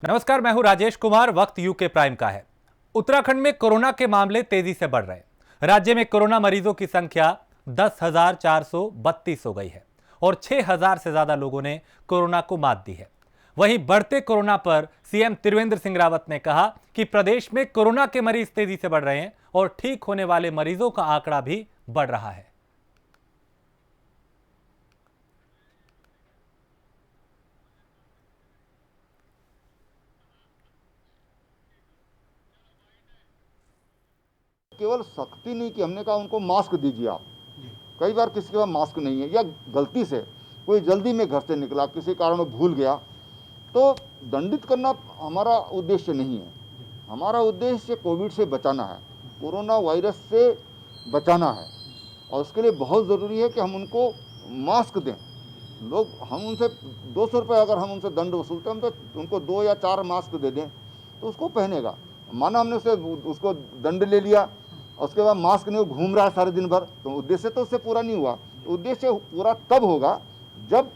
नमस्कार, मैं हूं राजेश कुमार। वक्त यूके प्राइम का है। उत्तराखंड में कोरोना के मामले तेजी से बढ़ रहे हैं। राज्य में कोरोना मरीजों की संख्या 10,432 हो गई है और 6,000 से ज्यादा लोगों ने कोरोना को मात दी है। वहीं बढ़ते कोरोना पर सीएम त्रिवेंद्र सिंह रावत ने कहा कि प्रदेश में कोरोना के मरीज तेजी से बढ़ रहे हैं और ठीक होने वाले मरीजों का आंकड़ा भी बढ़ रहा है। केवल सख्ती नहीं कि हमने कहा उनको मास्क दीजिए आप। कई बार किसी के पास मास्क नहीं है या गलती से कोई जल्दी में घर से निकला, किसी कारण भूल गया, तो दंडित करना हमारा उद्देश्य नहीं है। हमारा उद्देश्य कोविड से बचाना है, कोरोना वायरस से बचाना है, और उसके लिए बहुत ज़रूरी है कि हम उनको मास्क दें। हम उनसे 200 रुपये अगर हम उनसे दंड वसूलते हैं, तो उनको 2 या 4 मास्क दे दें तो उसको पहनेगा। माना हमने उसको दंड ले लिया, उसके बाद मास्क नहीं, वो घूम रहा है सारे दिन भर, तो उद्देश्य तो उससे पूरा नहीं हुआ। उद्देश्य पूरा तब होगा जब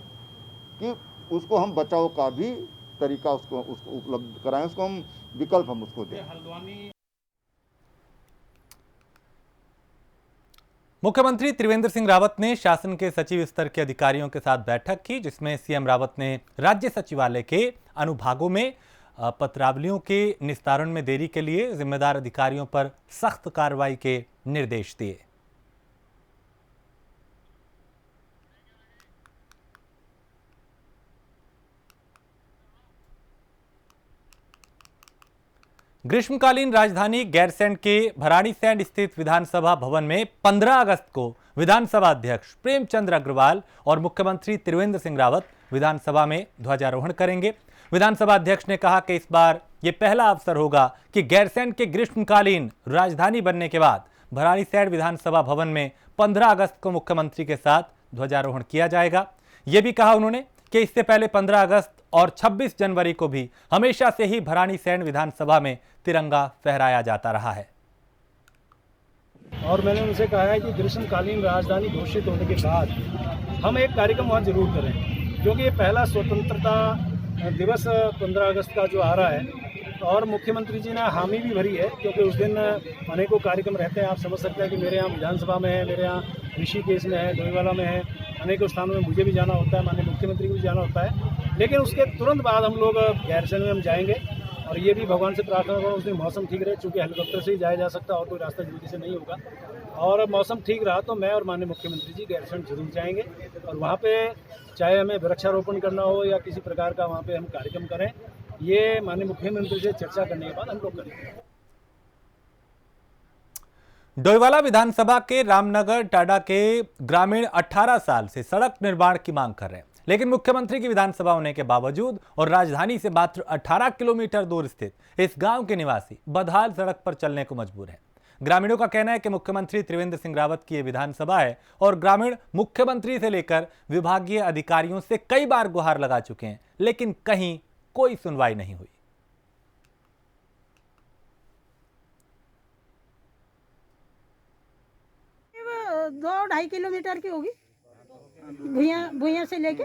कि उसको हम बचाव का भी तरीका उसको उपलब्ध कराएं, उसको हम विकल्प हम उसको दें। मुख्यमंत्री त्रिवेंद्र सिंह रावत ने शासन के सचिव स्तर के अधिकारियों के साथ बैठक की, जिसमें सीएम रावत ने राज्य सचिवालय के अनुभागों में पत्रावलियों के निस्तारण में देरी के लिए जिम्मेदार अधिकारियों पर सख्त कार्रवाई के निर्देश दिए। ग्रीष्मकालीन राजधानी गैरसैंण के भराड़ीसैंण स्थित विधानसभा भवन में 15 अगस्त को विधानसभा अध्यक्ष प्रेमचंद अग्रवाल और मुख्यमंत्री त्रिवेंद्र सिंह रावत विधानसभा में ध्वजारोहण करेंगे। विधानसभा अध्यक्ष ने कहा कि इस बार यह पहला अवसर होगा कि गैरसैंण के ग्रीष्मकालीन राजधानी बनने के बाद भराड़ीसैंण विधानसभा भवन में 15 अगस्त को मुख्यमंत्री के साथ ध्वजारोहण किया जाएगा। यह भी कहा उन्होंने कि इससे पहले 15 अगस्त और 26 जनवरी को भी हमेशा से ही भराड़ीसैंण विधानसभा में तिरंगा फहराया जाता रहा है। और मैंने उनसे कहा है कि ग्रीष्मकालीन राजधानी घोषित होने के बाद हम एक कार्यक्रम वहाँ जरूर करें, क्योंकि ये पहला स्वतंत्रता दिवस 15 अगस्त का जो आ रहा है, और मुख्यमंत्री जी ने हामी भी भरी है, क्योंकि उस दिन अनेकों कार्यक्रम रहते हैं। आप समझ सकते हैं कि मेरे यहाँ विधानसभा में है, मेरे यहाँ ऋषिकेश में है, डोईवाला में है, अनेकों स्थानों में मुझे भी जाना होता है, माननीय मुख्यमंत्री को भी जाना होता है। लेकिन उसके तुरंत बाद हम लोग गैरसैंण में हम जाएंगे, और ये भी भगवान से प्रार्थना करूँ उस दिन मौसम ठीक रहे, चूँकि हेलीकॉप्टर से ही जाया जा सकता है और कोई रास्ता जल्दी से नहीं होगा। और मौसम ठीक रहा तो मैं और माननीय मुख्यमंत्री जी गैरसैंण जरूर जाएंगे, और वहाँ पे चाहे हमें वृक्षारोपण करना हो या किसी प्रकार का वहाँ पे हम कार्यक्रम करें, ये माननीय मुख्यमंत्री से चर्चा करने के बाद हम लोग करेंगे। डोईवाला विधानसभा के रामनगर टाडा के ग्रामीण 18 साल से सड़क निर्माण की मांग कर रहे हैं, लेकिन मुख्यमंत्री की विधानसभा होने के बावजूद और राजधानी से मात्र 18 किलोमीटर दूर स्थित इस गांव के निवासी बदहाल सड़क पर चलने को मजबूर हैं। ग्रामीणों का कहना है कि मुख्यमंत्री त्रिवेंद्र सिंह रावत की यह विधानसभा है और ग्रामीण मुख्यमंत्री से लेकर विभागीय अधिकारियों से कई बार गुहार लगा चुके हैं, लेकिन कहीं कोई सुनवाई नहीं हुई। 2-2.5 किलोमीटर की होगी। भुइयां से लेके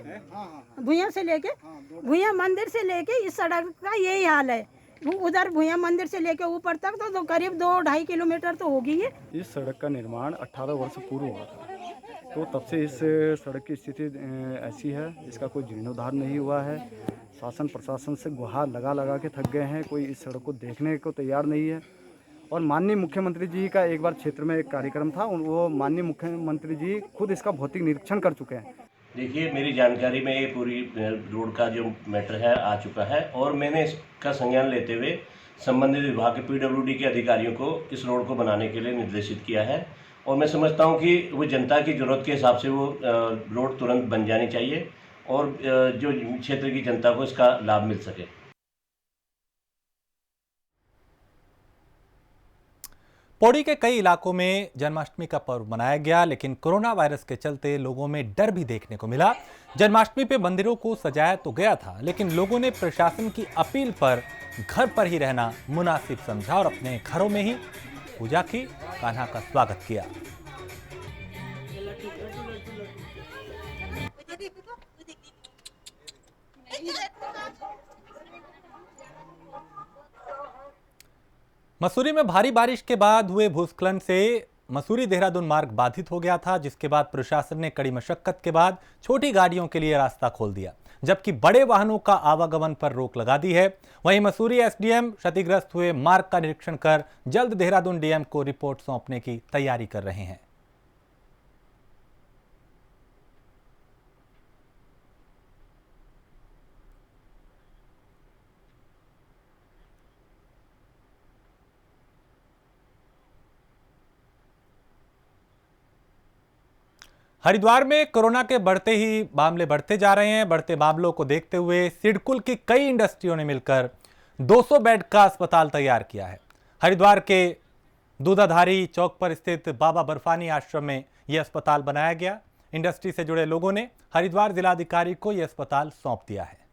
भुइयां मंदिर से लेके इस सड़क का यही हाल है। उधर भुइयां मंदिर से लेके ऊपर तक तो करीब 2-2.5 किलोमीटर तो होगी है। इस सड़क का निर्माण 18 वर्ष पूर्व हुआ था, तो तब से इस सड़क की स्थिति ऐसी है, इसका कोई जीर्णोद्धार नहीं हुआ है। शासन प्रशासन से गुहार लगा लगा के थक गए हैं, कोई इस सड़क को देखने को तैयार नहीं है। और माननीय मुख्यमंत्री जी का एक बार क्षेत्र में एक कार्यक्रम था, वो माननीय मुख्यमंत्री जी खुद इसका भौतिक निरीक्षण कर चुके हैं। देखिए, मेरी जानकारी में ये पूरी रोड का जो मैटर है आ चुका है, और मैंने इसका संज्ञान लेते हुए संबंधित विभाग के पीडब्ल्यूडी के अधिकारियों को इस रोड को बनाने के लिए निर्देशित किया है। और मैं समझता हूं कि वो जनता की ज़रूरत के हिसाब से वो रोड तुरंत बन जानी चाहिए और जो क्षेत्र की जनता को इसका लाभ मिल सके। पौड़ी के कई इलाकों में जन्माष्टमी का पर्व मनाया गया, लेकिन कोरोना वायरस के चलते लोगों में डर भी देखने को मिला। जन्माष्टमी पे मंदिरों को सजाया तो गया था, लेकिन लोगों ने प्रशासन की अपील पर घर पर ही रहना मुनासिब समझा और अपने घरों में ही पूजा की, कान्हा का स्वागत किया। मसूरी में भारी बारिश के बाद हुए भूस्खलन से मसूरी देहरादून मार्ग बाधित हो गया था, जिसके बाद प्रशासन ने कड़ी मशक्कत के बाद छोटी गाड़ियों के लिए रास्ता खोल दिया, जबकि बड़े वाहनों का आवागमन पर रोक लगा दी है। वहीं मसूरी एसडीएम क्षतिग्रस्त हुए मार्ग का निरीक्षण कर जल्द देहरादून डीएम को रिपोर्ट सौंपने की तैयारी कर रहे हैं। हरिद्वार में कोरोना के बढ़ते ही मामले बढ़ते जा रहे हैं। बढ़ते मामलों को देखते हुए सिडकुल की कई इंडस्ट्रियों ने मिलकर 200 बेड का अस्पताल तैयार किया है। हरिद्वार के दूधाधारी चौक पर स्थित बाबा बर्फानी आश्रम में यह अस्पताल बनाया गया। इंडस्ट्री से जुड़े लोगों ने हरिद्वार जिलाधिकारी को यह अस्पताल सौंप दिया है।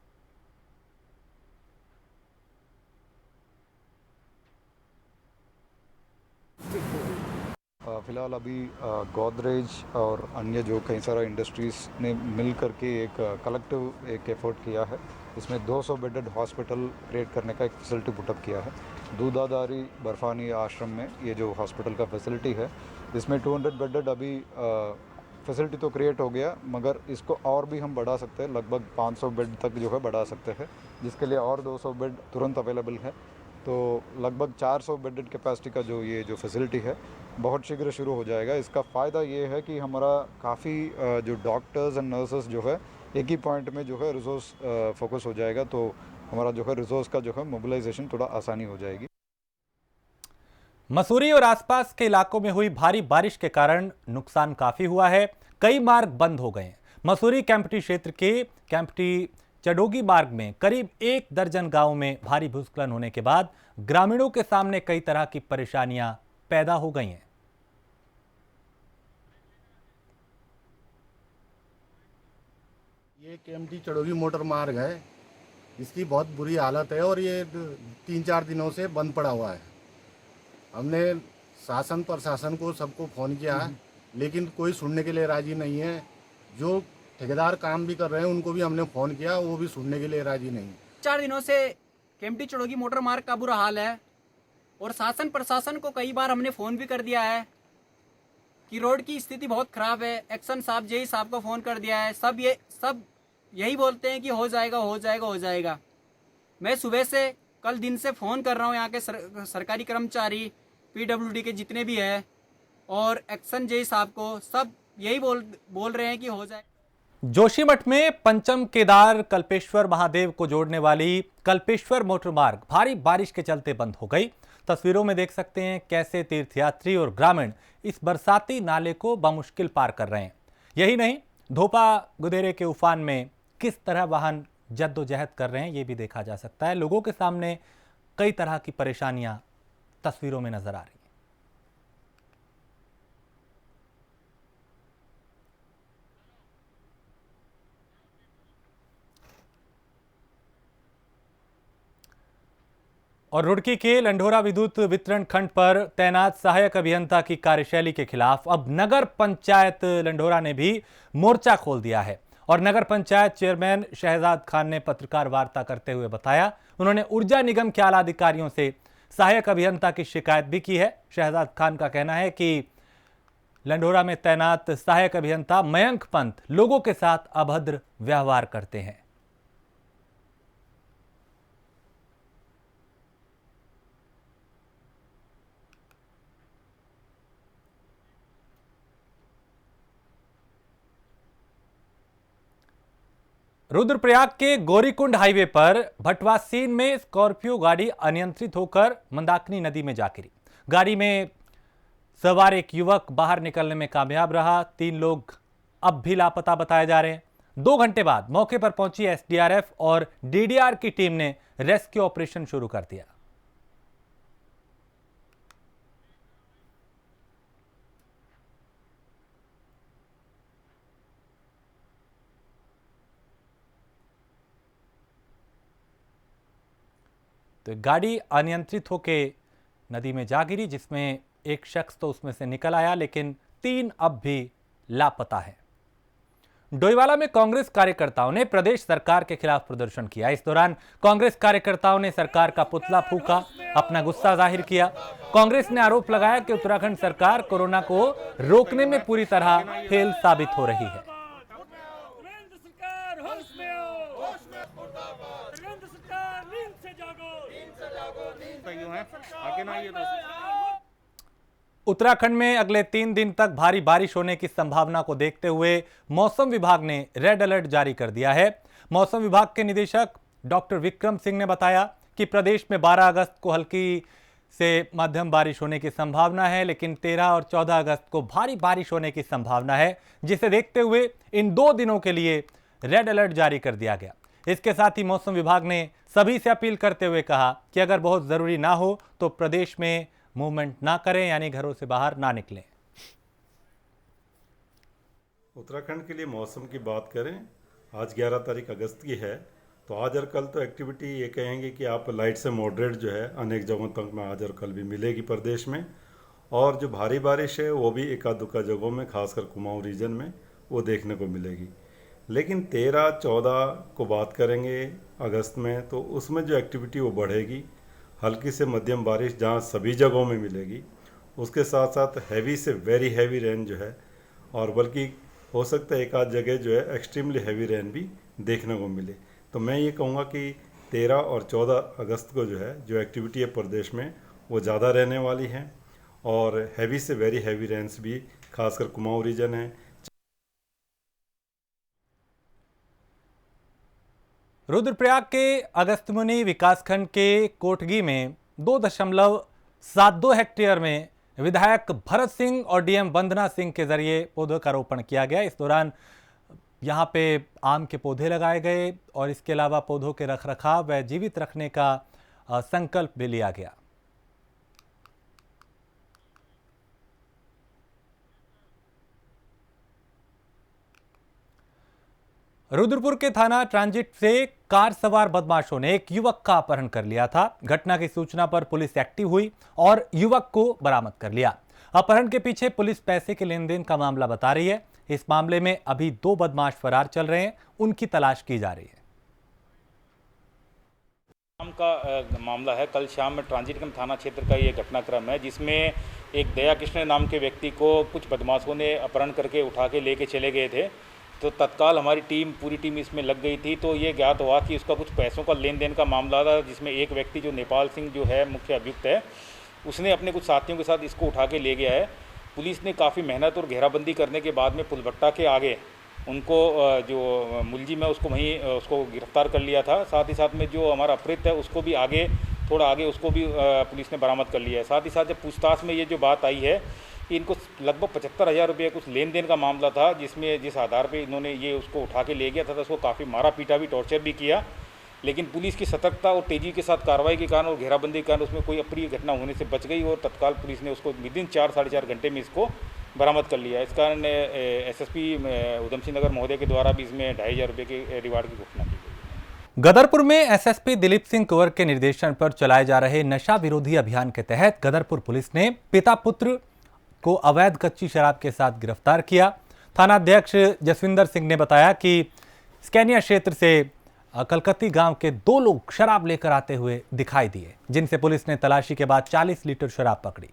फिलहाल अभी गोदरेज और अन्य जो कई सारा इंडस्ट्रीज़ ने मिल करके एक कलेक्टिव एक एफर्ट किया है। इसमें 200 बेडेड हॉस्पिटल क्रिएट करने का एक फैसिलिटी पुटअप किया है। दूधाधारी बर्फानी आश्रम में ये जो हॉस्पिटल का फैसिलिटी है, इसमें 200 बेडेड अभी फैसिलिटी तो क्रिएट हो गया, मगर इसको और भी हम बढ़ा सकते हैं। लगभग 500 बेड तक जो है बढ़ा सकते हैं, जिसके लिए और 200 बेड तुरंत अवेलेबल है। तो लगभग 400 बेडेड कैपेसिटी का जो ये जो फैसिलिटी है बहुत शीघ्र शुरू हो जाएगा। इसका फ़ायदा ये है कि हमारा काफ़ी जो डॉक्टर्स एंड नर्सेस जो है एक ही पॉइंट में जो है रिसोर्स फोकस हो जाएगा, तो हमारा जो है रिसोर्स का जो है मोबिलाइजेशन थोड़ा आसानी हो जाएगी। मसूरी और आसपास के इलाकों में हुई भारी बारिश के कारण नुकसान काफी हुआ है। कई मार्ग बंद हो गए हैं। मसूरी कैंपटी क्षेत्र के कैंपटी चडोगी मार्ग में करीब 1 दर्जन गांवों में भारी भूस्खलन होने के बाद ग्रामीणों के सामने कई तरह की परेशानियां पैदा हो गई हैं। ये केएमटी चडोगी मोटर मार्ग है, इसकी बहुत बुरी हालत है और ये 3-4 दिनों से बंद पड़ा हुआ है। हमने शासन प्रशासन को सबको फ़ोन किया है, लेकिन कोई सुनने के लिए राजी नहीं है। जो ठेकेदार काम भी कर रहे हैं उनको भी हमने फ़ोन किया, वो भी सुनने के लिए राजी नहीं। 4 दिनों से केएमटी चडोगी मोटर मार्ग का बुरा हाल है और शासन प्रशासन को कई बार हमने फ़ोन भी कर दिया है कि रोड की स्थिति बहुत ख़राब है। एक्शन साहब जेई साहब को फ़ोन कर दिया है। सब यही बोलते हैं कि हो जाएगा हो जाएगा हो जाएगा। मैं सुबह से कल दिन से फ़ोन कर रहा हूँ यहाँ के सरकारी कर्मचारी पीडब्ल्यूडी के जितने भी हैं और एक्शन जेई साहब को, सब यही बोल रहे हैं कि हो जाए। जोशीमठ में पंचम केदार कल्पेश्वर महादेव को जोड़ने वाली कल्पेश्वर मोटर मार्ग भारी बारिश के चलते बंद हो गई। तस्वीरों में देख सकते हैं कैसे तीर्थयात्री और ग्रामीण इस बरसाती नाले को बमुश्किल पार कर रहे हैं। यही नहीं, धोपा गुदेरे के उफान में किस तरह वाहन जद्दोजहद कर रहे हैं ये भी देखा जा सकता है। लोगों के सामने कई तरह की परेशानियां तस्वीरों में नजर आ रही हैं। और रुड़की के लंढोरा विद्युत वितरण खंड पर तैनात सहायक अभियंता की कार्यशैली के खिलाफ अब नगर पंचायत लंढोरा ने भी मोर्चा खोल दिया है। और नगर पंचायत चेयरमैन शहजाद खान ने पत्रकार वार्ता करते हुए बताया, उन्होंने ऊर्जा निगम के आला अधिकारियों से सहायक अभियंता की शिकायत भी की है। शहजाद खान का कहना है कि लंढोरा में तैनात सहायक अभियंता मयंक पंत लोगों के साथ अभद्र व्यवहार करते हैं। रुद्रप्रयाग के गौरीकुंड हाईवे पर भटवासीन में स्कॉर्पियो गाड़ी अनियंत्रित होकर मंदाकिनी नदी में जा गिरी। गाड़ी में सवार एक युवक बाहर निकलने में कामयाब रहा। 3 लोग अब भी लापता बताए जा रहे हैं। 2 घंटे बाद मौके पर पहुंची एसडीआरएफ और डीडीआर की टीम ने रेस्क्यू ऑपरेशन शुरू कर दिया। तो गाड़ी अनियंत्रित होकर नदी में जा गिरी, जिसमें एक शख्स तो उसमें से निकल आया, लेकिन 3 अब भी लापता है। डोईवाला में कांग्रेस कार्यकर्ताओं ने प्रदेश सरकार के खिलाफ प्रदर्शन किया। इस दौरान कांग्रेस कार्यकर्ताओं ने सरकार का पुतला फूंका, अपना गुस्सा जाहिर किया। कांग्रेस ने आरोप लगाया कि उत्तराखंड सरकार कोरोना को रोकने में पूरी तरह फेल साबित हो रही है। उत्तराखंड में अगले 3 दिन तक भारी बारिश होने की संभावना को देखते हुए मौसम विभाग ने रेड अलर्ट जारी कर दिया है। मौसम विभाग के निदेशक डॉक्टर विक्रम सिंह ने बताया कि प्रदेश में 12 अगस्त को हल्की से मध्यम बारिश होने की संभावना है, लेकिन 13 और 14 अगस्त को भारी बारिश होने की संभावना है, जिसे देखते हुए इन 2 दिनों के लिए रेड अलर्ट जारी कर दिया गया। इसके साथ ही मौसम विभाग ने सभी से अपील करते हुए कहा कि अगर बहुत जरूरी ना हो तो प्रदेश में मूवमेंट ना करें, यानी घरों से बाहर ना निकलें। उत्तराखंड के लिए मौसम की बात करें, आज 11 तारीख अगस्त की है, तो आज और कल तो एक्टिविटी ये कहेंगे कि आप लाइट से मॉडरेट जो है अनेक जगहों तक में आज और कल भी मिलेगी प्रदेश में, और जो भारी बारिश है वो भी एकाध दुक्का जगहों में खासकर कुमाऊं रीजन में वो देखने को मिलेगी। लेकिन 13-14 को बात करेंगे अगस्त में, तो उसमें जो एक्टिविटी वो बढ़ेगी, हल्की से मध्यम बारिश जहाँ सभी जगहों में मिलेगी, उसके साथ साथ हैवी से वेरी हैवी रेन जो है, और बल्कि हो सकता है एक आध जगह जो है एक्सट्रीमली हैवी रेन भी देखने को मिले। तो मैं ये कहूँगा कि 13 और 14 अगस्त को जो है जो एक्टिविटी है प्रदेश में वो ज़्यादा रहने वाली है, और हैवी से वेरी हैवी रेन्स भी खासकर कुमाऊं रीजन है। रुद्रप्रयाग के अगस्त्यमुनि विकासखंड के कोटगी में 2.72 हेक्टेयर में विधायक भरत सिंह और डीएम वंदना सिंह के जरिए पौधों का रोपण किया गया। इस दौरान यहाँ पे आम के पौधे लगाए गए और इसके अलावा पौधों के रखरखाव व जीवित रखने का संकल्प भी लिया गया। रुद्रपुर के थाना ट्रांजिट से कार सवार बदमाशों ने एक युवक का अपहरण कर लिया था। घटना की सूचना पर पुलिस एक्टिव हुई और युवक को बरामद कर लिया। अपहरण के पीछे पुलिस पैसे के लेन देन का मामला बता रही है। इस मामले में अभी 2 बदमाश फरार चल रहे हैं, उनकी तलाश की जा रही है। शाम का मामला है। कल शाम में ट्रांजिट थाना क्षेत्र का ये घटनाक्रम है, जिसमें एक दया कृष्ण नाम के व्यक्ति को कुछ बदमाशों ने अपहरण करके उठा के लेके चले गए थे। तो तत्काल हमारी पूरी टीम इसमें लग गई थी। तो ये ज्ञात हुआ कि उसका कुछ पैसों का लेन देन का मामला था, जिसमें एक व्यक्ति जो नेपाल सिंह जो है मुख्य अभियुक्त है, उसने अपने कुछ साथियों के साथ इसको उठा के ले गया है। पुलिस ने काफ़ी मेहनत और घेराबंदी करने के बाद में पुलभट्टा के आगे उनको जो मुलजिम है उसको वहीं उसको गिरफ्तार कर लिया था। साथ ही साथ में जो हमारा अपहृत है उसको भी थोड़ा आगे उसको भी पुलिस ने बरामद कर लिया है। साथ ही साथ जब पूछताछ में ये जो बात आई है कि इनको लगभग 75,000 रुपये कुछ लेन देन का मामला था, जिस आधार पे इन्होंने ये उसको उठा के ले गया था, उसको काफ़ी मारा पीटा भी, टॉर्चर भी किया। लेकिन पुलिस की सतर्कता और तेज़ी के साथ कार्रवाई के कारण और घेराबंदी के कारण उसमें कोई अप्रिय घटना होने से बच गई और तत्काल पुलिस ने उसको विदिन 4-4.5 घंटे में इसको बरामद कर लिया। इस कारण एसएसपी उधम सिंह नगर महोदय के द्वारा भी इसमें 2,500 रुपये के रिवार्ड की घोषणा की गई। गदरपुर में एसएसपी दिलीप सिंह कुंवर के निर्देशन पर चलाए जा रहे नशा विरोधी अभियान के तहत गदरपुर पुलिस ने पिता पुत्र को अवैध कच्ची शराब के साथ गिरफ्तार किया। थानाध्यक्ष जसविंदर सिंह ने बताया कि स्कैनिया क्षेत्र से कलकत्ती गांव के 2 लोग शराब लेकर आते हुए दिखाई दिए, जिनसे पुलिस ने तलाशी के बाद 40 लीटर शराब पकड़ी।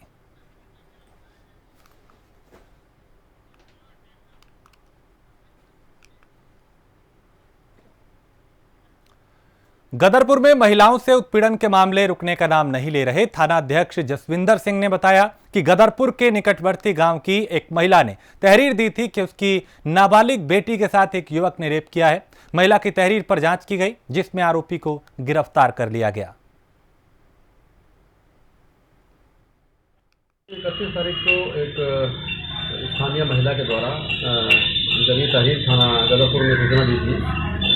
गदरपुर में महिलाओं से उत्पीड़न के मामले रुकने का नाम नहीं ले रहे। थानाध्यक्ष जसविंदर सिंह ने बताया कि गदरपुर के निकटवर्ती गांव की एक महिला ने तहरीर दी थी कि उसकी नाबालिग बेटी के साथ एक युवक ने रेप किया है। महिला की तहरीर पर जांच की गई, जिसमें आरोपी को गिरफ्तार कर लिया गया। 31 तारीख को एक स्थानीय महिला के द्वारा जब तहरीर थाना गदरपुर में सूचना दी थी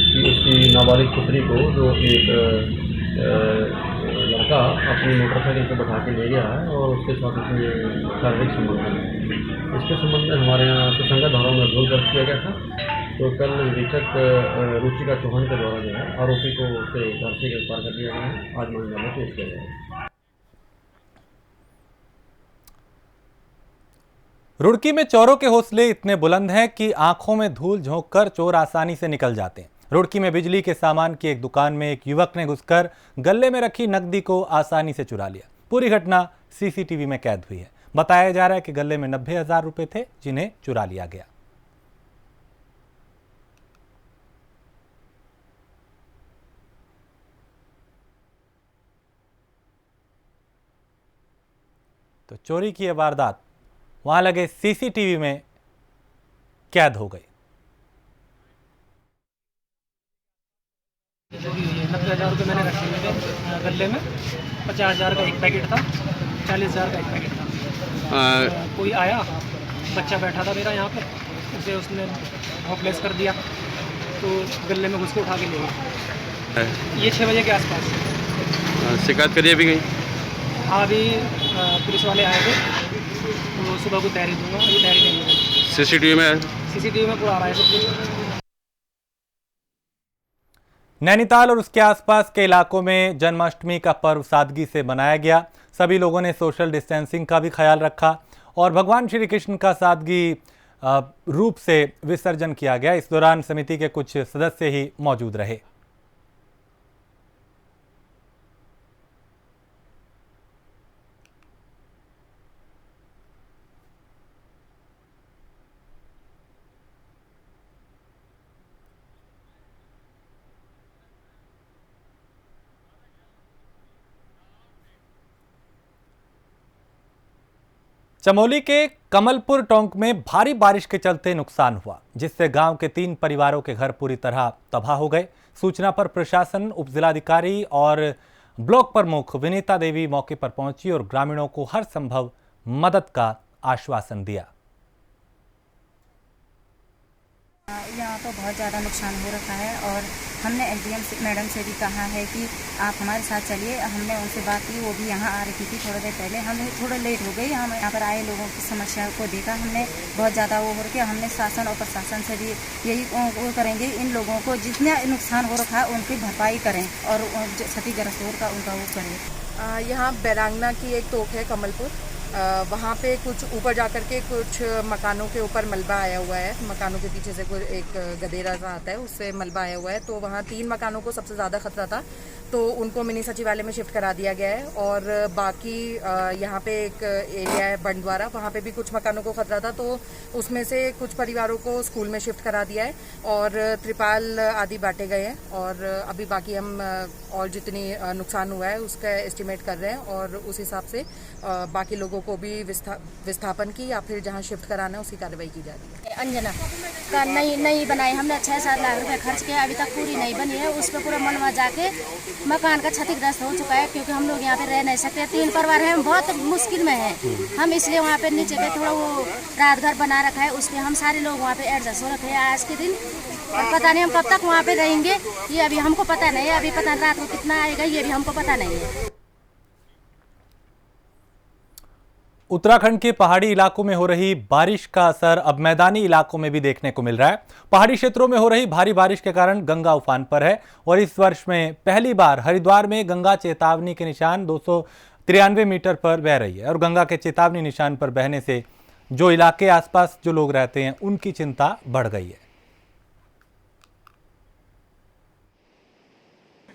कि उसकी नाबालिग पुत्री को जो एक लड़का अपनी मोटरसाइकिल पर बैठा के ले गया है और उसके साथ उसमें शारीरिक संबंध है। इसके संबंध में हमारे यहाँ सुसंगत धाराओं में अभियोग दर्ज किया गया था। तो कल निरीक्षक रुचिका चौहान के द्वारा जो है आरोपी को उसके घर से गिरफ्तार कर लिया गया है। आज मामला में पेश किया गया है। रुड़की में चोरों के हौसले इतने बुलंद हैं कि आंखों में धूल झोंककर चोर आसानी से निकल जाते हैं। रुड़की में बिजली के सामान की एक दुकान में एक युवक ने घुसकर गले में रखी नकदी को आसानी से चुरा लिया। पूरी घटना सीसीटीवी में कैद हुई है। बताया जा रहा है कि गले में 90,000 रुपए थे जिन्हें चुरा लिया गया। तो चोरी की यह वारदात वहां लगे सीसीटीवी में कैद हो गई। 90,000 रुपये मैंने रखे हुए थे गले में। 50,000 का एक पैकेट था, 40,000 का एक पैकेट था। कोई आया, बच्चा बैठा था मेरा यहाँ पे, उसे उसने होपलेस कर दिया, तो गले में घुस के उठा के ले गया। ये 6 बजे के आसपास शिकायत करिए भी गई। अभी पुलिस वाले आए थे, तो सुबह को तैयारी दूंगा। अभी तैयारी नहीं है। सीसीटीवी में पूरा आ रहा है सब कुछ। नैनीताल और उसके आसपास के इलाकों में जन्माष्टमी का पर्व सादगी से मनाया गया। सभी लोगों ने सोशल डिस्टेंसिंग का भी ख्याल रखा और भगवान श्री कृष्ण का सादगी रूप से विसर्जन किया गया। इस दौरान समिति के कुछ सदस्य ही मौजूद रहे। चमोली के कमलपुर टोंक में भारी बारिश के चलते नुकसान हुआ, जिससे गांव के 3 परिवारों के घर पूरी तरह तबाह हो गए। सूचना पर प्रशासन, उपजिलाधिकारी और ब्लॉक प्रमुख विनीता देवी मौके पर पहुंची और ग्रामीणों को हर संभव मदद का आश्वासन दिया। यहाँ तो बहुत ज़्यादा नुकसान हो रखा है और हमने एसडीएम मैडम से भी कहा है कि आप हमारे साथ चलिए। हमने उनसे बात की, वो भी यहाँ आ रही थी थोड़ी देर पहले। हमें थोड़ा लेट हो गई। हम यहाँ पर आए लोगों की समस्या को देखा, हमने बहुत ज़्यादा वो हो रहा। हमने शासन और प्रशासन से भी यही वो करेंगे, इन लोगों को जितना नुकसान हो रखा है उनकी भरपाई करें और क्षतिग्रस्त का उनका वो करें। यहाँ बैरांगना की एक तोक है कमलपुर, वहाँ पे कुछ ऊपर जाकर के कुछ मकानों के ऊपर मलबा आया हुआ है। मकानों के पीछे से कोई एक गदेरा सा आता है, उससे मलबा आया हुआ है। तो वहाँ 3 मकानों को सबसे ज़्यादा खतरा था, तो उनको मिनी सचिवालय में शिफ्ट करा दिया गया है। और बाकी यहाँ पे एक एरिया है बंडवारा, वहाँ पे भी कुछ मकानों को खतरा था, तो उसमें से कुछ परिवारों को स्कूल में शिफ्ट करा दिया है और त्रिपाल आदि बांटे गए हैं। और अभी बाकी हम और जितनी नुकसान हुआ है उसका एस्टिमेट कर रहे हैं और उस हिसाब से बाकी लोगों को भी विस्थापन की या फिर जहाँ शिफ्ट कराना है उसकी कार्रवाई की जा रही है। अंजना का नहीं बनाई हमने, 6-7 लाख रुपए खर्च किया, अभी तक पूरी नहीं बनी है। उस पर पूरा मनवा जाके मकान का क्षतिग्रस्त हो चुका है, क्योंकि हम लोग यहाँ पे रह नहीं सकते। 3 परिवार हैं, हम बहुत मुश्किल में हैं हम, इसलिए वहाँ पे नीचे पे थोड़ा वो रात घर बना रखा है, उसमें हम सारे लोग वहाँ पे एडजस्ट हो रखे हैं आज के दिन। और पता नहीं हम कब तक वहाँ पे रहेंगे, ये अभी हमको पता नहीं है। अभी पता रात को कितना आएगा ये भी हमको पता नहीं है। उत्तराखंड के पहाड़ी इलाकों में हो रही बारिश का असर अब मैदानी इलाकों में भी देखने को मिल रहा है। पहाड़ी क्षेत्रों में हो रही भारी बारिश के कारण गंगा उफान पर है और इस वर्ष में पहली बार हरिद्वार में गंगा चेतावनी के निशान 293 मीटर पर बह रही है और गंगा के चेतावनी निशान पर बहने से जो इलाके आसपास जो लोग रहते हैं उनकी चिंता बढ़ गई है।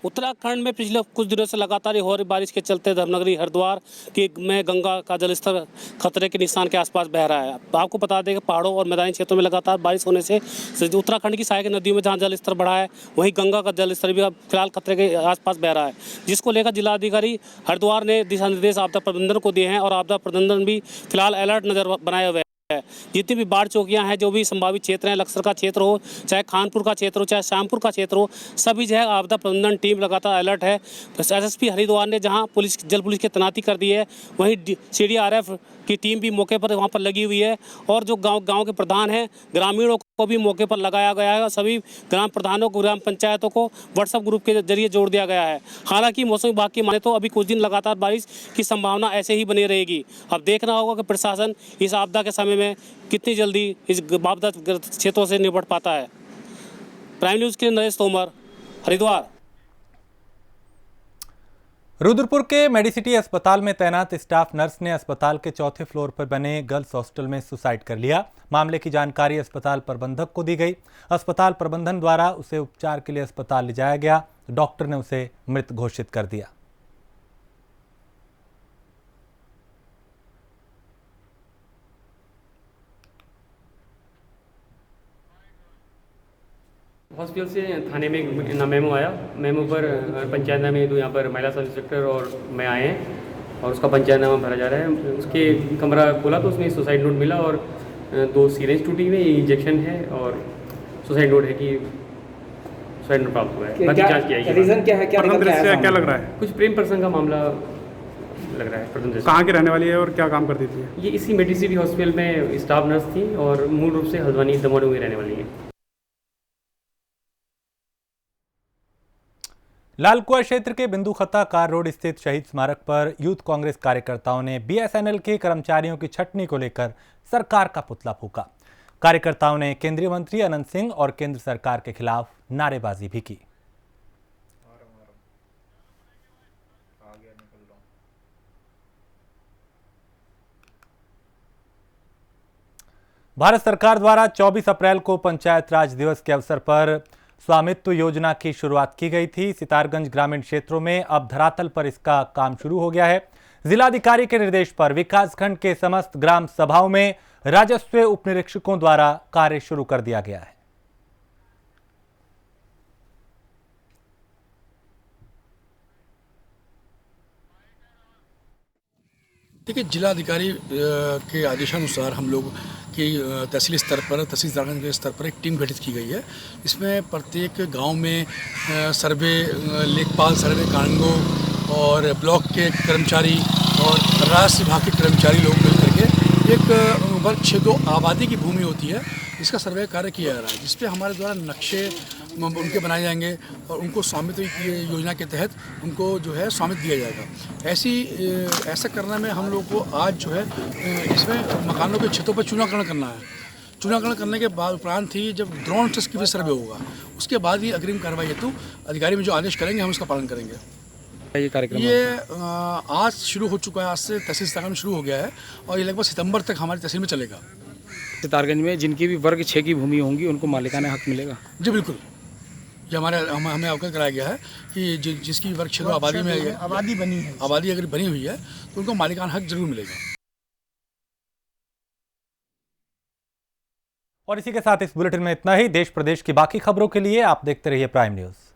उत्तराखंड में पिछले कुछ दिनों से लगातार हो रही बारिश के चलते धर्मनगरी हरिद्वार में गंगा का जलस्तर खतरे के निशान के आसपास बह रहा है। आपको बता दें कि पहाड़ों और मैदानी क्षेत्रों में लगातार बारिश होने से उत्तराखंड की सहायक नदियों में जहां जलस्तर बढ़ा है, वहीं गंगा का जलस्तर भी अब फिलहाल खतरे के आसपास बह रहा है, जिसको लेकर जिलाधिकारी हरिद्वार ने दिशा निर्देश आपदा प्रबंधन को दिए हैं और आपदा प्रबंधन भी फिलहाल अलर्ट नजर बनाए हुए है। जितनी भी बाढ़ चौकियां हैं, जो भी संभावित क्षेत्र हैं, लक्सर का क्षेत्र हो, चाहे खानपुर का क्षेत्र हो, चाहे श्यामपुर का क्षेत्र हो, सभी जो है आपदा प्रबंधन टीम लगातार अलर्ट है। एसएसपी हरिद्वार ने जहां जल पुलिस की तैनाती कर दी है, वहीं सीडीआरएफ की टीम भी मौके पर वहां पर लगी हुई है और जो गांव के प्रधान हैं, ग्रामीणों को भी मौके पर लगाया गया है और सभी ग्राम प्रधानों को, ग्राम पंचायतों को व्हाट्सएप ग्रुप के जरिए जोड़ दिया गया है। हालांकि मौसम विभाग की माने तो अभी कुछ दिन लगातार बारिश की संभावना ऐसे ही बनी रहेगी। अब देखना होगा कि प्रशासन इस आपदा के समय में कितनी जल्दी इस आपदा क्षेत्रों से निपट पाता है। प्राइम न्यूज़ के लिए नरेश तोमर, हरिद्वार। रुद्रपुर के मेडिसिटी अस्पताल में तैनात स्टाफ नर्स ने अस्पताल के चौथे फ्लोर पर बने गर्ल्स हॉस्टल में सुसाइड कर लिया। मामले की जानकारी अस्पताल प्रबंधक को दी गई। अस्पताल प्रबंधन द्वारा उसे उपचार के लिए अस्पताल ले जाया गया। डॉक्टर ने उसे मृत घोषित कर दिया। हॉस्पिटल से थाने में मेमो आया। मेमो पर पंचायत नामे तो यहाँ पर महिला सब इंस्पेक्टर और मैं आए हैं और उसका पंचायत नामा भरा जा रहा है। उसके कमरा खोला तो उसमें सुसाइड नोट मिला और 2 सीरेंज टूटी हुई, इंजेक्शन है और सुसाइड नोट है कि सुसाइड नोट प्राप्त हुआ है। बाकी जांच किया जाएगी। रीजन क्या है, क्या लग रहा है? कुछ प्रेम प्रसंग का मामला लग रहा है। प्रथम दृष्टया कहाँ की रहने वाली है और क्या काम करती थी? ये इसी मेडिसिटी हॉस्पिटल में स्टाफ नर्स थी और मूल रूप से हल्द्वानी दमोह में रहने वाली है। लालकुआ क्षेत्र के बिंदु खत्ता कार रोड स्थित शहीद स्मारक पर यूथ कांग्रेस कार्यकर्ताओं ने बीएसएनएल के कर्मचारियों की छटनी को लेकर सरकार का पुतला फूंका। कार्यकर्ताओं ने केंद्रीय मंत्री अनंत सिंह और केंद्र सरकार के खिलाफ नारेबाजी भी की। भारत सरकार द्वारा 24 अप्रैल को पंचायत राज दिवस के अवसर पर स्वामित्व योजना की शुरुआत की गई थी। सितारगंज ग्रामीण क्षेत्रों में अब धरातल पर इसका काम शुरू हो गया है। जिलाधिकारी के निर्देश पर विकासखंड के समस्त ग्राम सभाओं में राजस्व उप निरीक्षकों द्वारा कार्य शुरू कर दिया गया है। देखिए, जिलाधिकारी के आदेशानुसार हम लोग की तहसील स्तर पर, तहसीलदार के स्तर पर एक टीम गठित की गई है। इसमें प्रत्येक गांव में सर्वे, लेखपाल, सर्वे कानगो और ब्लॉक के कर्मचारी और राजस्व विभाग के कर्मचारी लोग मिलकर के एक वर्ग 6 आबादी की भूमि होती है, इसका सर्वे कार्य किया जा रहा है, जिस पे हमारे द्वारा नक्शे उनके बनाए जाएंगे और उनको स्वामित्व योजना के तहत उनको जो है स्वामित्व दिया जाएगा। ऐसा करने में हम लोग को आज जो है इसमें मकानों के छतों पर चूनाकरण करना है। चूनाकरण करने के बाद उपरांत ही जब ड्रोन टेस्ट की सर्वे होगा, उसके बाद ही अग्रिम कार्रवाई हेतु अधिकारी में जो आदेश करेंगे हम उसका पालन करेंगे। ये कार्यक्रम आज शुरू हो चुका है, आज से तहसील स्तर में शुरू हो गया है और ये लगभग सितंबर तक हमारी तहसील में चलेगा। सितारगंज में जिनकी भी वर्ग 6 की भूमि होंगी उनको मालिकाना हक मिलेगा? जी बिल्कुल, ये हमें अवगत कराया गया है कि जिसकी वर्ग 6 आबादी में आबादी अगर बनी हुई है तो उनको मालिकाना हक जरूर मिलेगा। और इसी के साथ इस बुलेटिन में इतना ही। देश प्रदेश की बाकी खबरों के लिए आप देखते रहिए प्राइम न्यूज़।